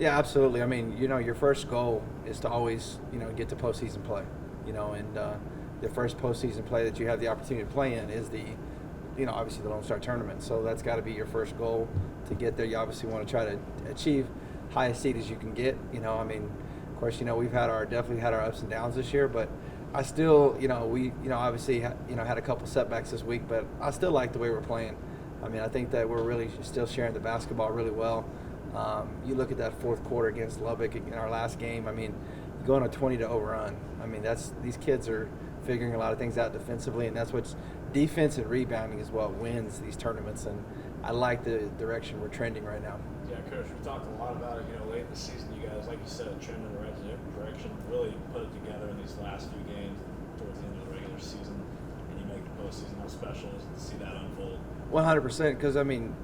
Yeah, absolutely. I mean, your first goal is to always, get to postseason play, and the first postseason play that you have the opportunity to play in is obviously the Lone Star Tournament. So that's got to be your first goal to get there. You obviously want to try to achieve highest seed as you can get. I mean, of course, we've definitely had our ups and downs this year, but I still, we, obviously, had a couple setbacks this week, but I still like the way we're playing. I mean, I think that we're really still sharing the basketball really well. You look at that fourth quarter against Lubbock in our last game. I mean, you go on a 20-0 run. I mean, these kids are figuring a lot of things out defensively, and that's what's defense and rebounding is what wins these tournaments. And I like the direction we're trending right now. Yeah, Coach, we talked a lot about it. Late in the season, you guys, like you said, trending in the right direction. Really put it together in these last few games towards the end of the regular season, and you make the postseason. How special is it to see that unfold? 100%, because, I mean,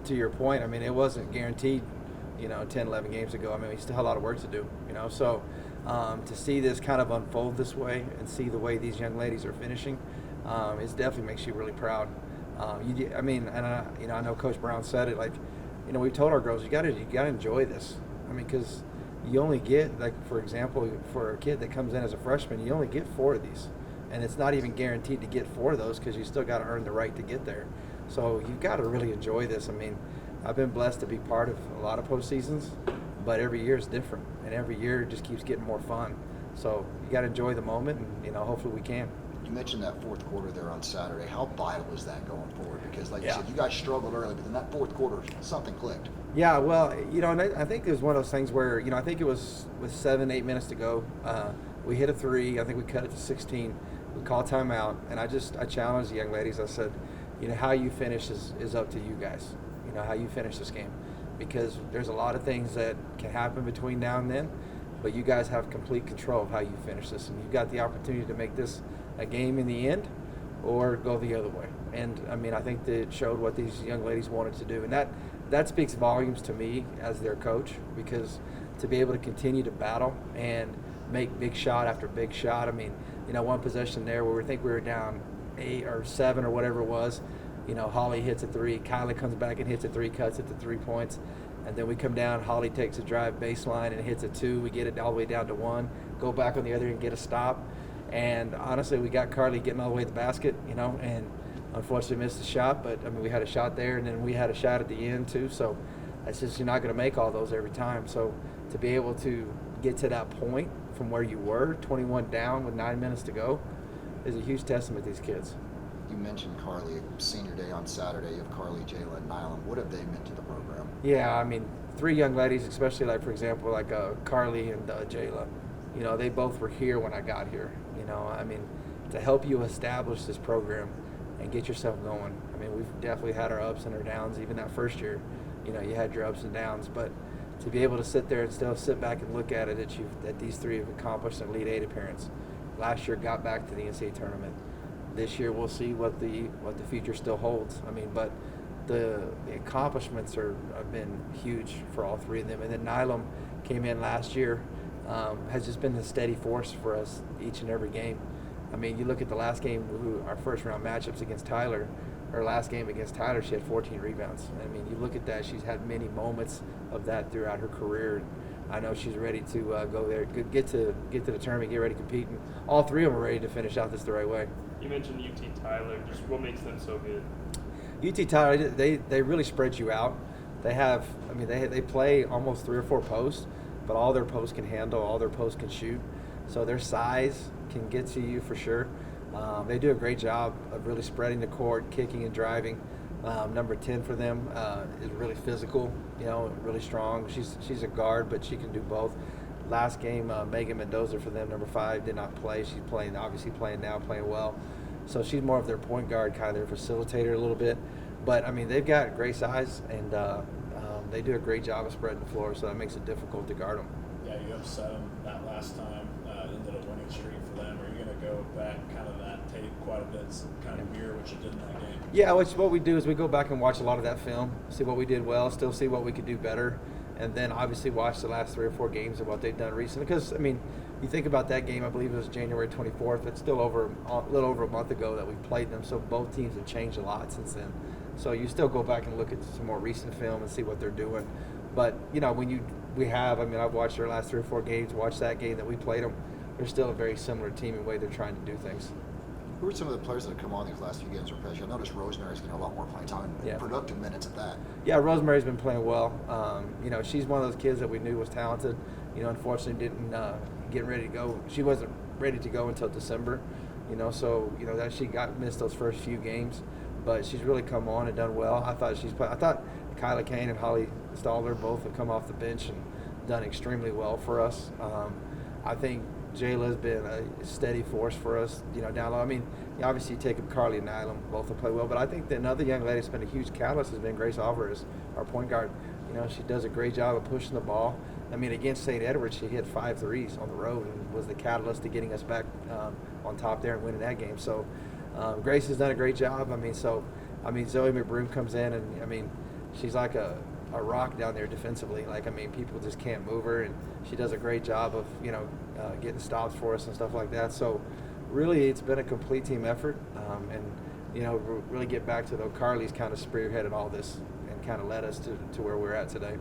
to your point, I mean, it wasn't guaranteed, 10, 11 games ago. I mean, we still have a lot of work to do, so to see this kind of unfold this way and see the way these young ladies are finishing, it definitely makes you really proud. I know Coach Brown said it, like, we told our girls, you got to enjoy this. I mean, because you only get, like, for example, for a kid that comes in as a freshman, you only get 4 of these. And it's not even guaranteed to get 4 of those because you still got to earn the right to get there. So you've got to really enjoy this. I mean, I've been blessed to be part of a lot of postseasons, but every year is different. And every year it just keeps getting more fun. So you got to enjoy the moment, and, hopefully we can. You mentioned that fourth quarter there on Saturday. How vital is that going forward? Because, like you said, you guys struggled early, but then that fourth quarter, something clicked. Yeah, well, and I think it was one of those things where, I think it was with 7-8 minutes to go. We hit a 3. I think we cut it to 16. We called timeout, and I challenged the young ladies. I said, how you finish is up to you guys. How you finish this game. Because there's a lot of things that can happen between now and then, but you guys have complete control of how you finish this. And you've got the opportunity to make this a game in the end or go the other way. And, I mean, I think that it showed what these young ladies wanted to do. And that speaks volumes to me as their coach, because to be able to continue to battle and make big shot after big shot. I mean, one possession there where we think we were down 8 or 7 or whatever it was. Holly hits a 3. Kylie comes back and hits a 3, cuts it to 3 points. And then we come down, Holly takes a drive baseline and hits a 2. We get it all the way down to 1, go back on the other and get a stop. And honestly, we got Carly getting all the way to the basket, and unfortunately missed the shot. But, I mean, we had a shot there, and then we had a shot at the end too. So that's just, you're not going to make all those every time. So to be able to get to that point from where you were, 21 down with 9 minutes to go, is a huge testament to these kids. You mentioned Carly, senior day on Saturday. You have Carly, Jayla, and Nylam. What have they meant to the program? Yeah, I mean, 3 young ladies, especially, like, for example, like Carly and Jayla, they both were here when I got here. I mean, to help you establish this program and get yourself going. I mean, we've definitely had our ups and our downs. Even that first year, you had your ups and downs. But to be able to sit there and still sit back and look at it, that these 3 have accomplished an Elite 8 appearance. Last year got back to the NCAA tournament. This year we'll see what the future still holds. I mean, but the accomplishments have been huge for all 3 of them. And then Nylam came in last year, has just been a steady force for us each and every game. I mean, you look at the last game, our first round matchups against Tyler, her last game against Tyler, she had 14 rebounds. I mean, you look at that, she's had many moments of that throughout her career. I know she's ready to go there, get to the tournament, get ready to compete. And all 3 of them are ready to finish out this the right way. You mentioned UT Tyler. Just what makes them so good? UT Tyler, they really spread you out. They play almost 3 or 4 posts, but all their posts can handle, all their posts can shoot. So their size can get to you for sure. They do a great job of really spreading the court, kicking and driving. Number 10 for them is really physical, really strong. She's a guard, but she can do both. Last game, Megan Mendoza for them, number 5, did not play. She's playing now, playing well. So she's more of their point guard, kind of their facilitator a little bit. But, I mean, they've got great size, and they do a great job of spreading the floor, so that makes it difficult to guard them. Yeah, you upset them that last time, ended a winning streak for them. Are you going to go back kind of that tape quite a bit, kind of mirror what you did in that game? Yeah, what we do is we go back and watch a lot of that film, see what we did well, still see what we could do better, and then obviously watch the last 3 or 4 games of what they've done recently. Because, I mean, you think about that game, I believe it was January 24th. It's still a little over a month ago that we played them, so both teams have changed a lot since then. So you still go back and look at some more recent film and see what they're doing. But, when we have. I mean, I've watched their last 3 or 4 games. Watched that game that we played them. They're still a very similar team in the way they're trying to do things. Who are some of the players that have come on these last few games? I noticed Rosemary's getting a lot more playing time and productive minutes at that. Yeah, Rosemary's been playing well. She's one of those kids that we knew was talented. Unfortunately didn't get ready to go. She wasn't ready to go until December. That she missed those first few games, but she's really come on and done well. I thought Kyla Kane and Holly Staller both have come off the bench and done extremely well for us. I think Jayla's been a steady force for us, down low. I mean, obviously you take up Carly and Nylam, both have played well, but I think that another young lady that's been a huge catalyst has been Grace Alvarez, our point guard. She does a great job of pushing the ball. I mean, against St. Edward, she hit 5 threes on the road and was the catalyst to getting us back on top there and winning that game. So Grace has done a great job. Zoe McBroom comes in and, she's like a rock down there defensively. People just can't move her, and she does a great job of, getting stops for us and stuff like that. So really it's been a complete team effort. Really get back to Carly's kind of spearheaded all this and kind of led us to where we're at today.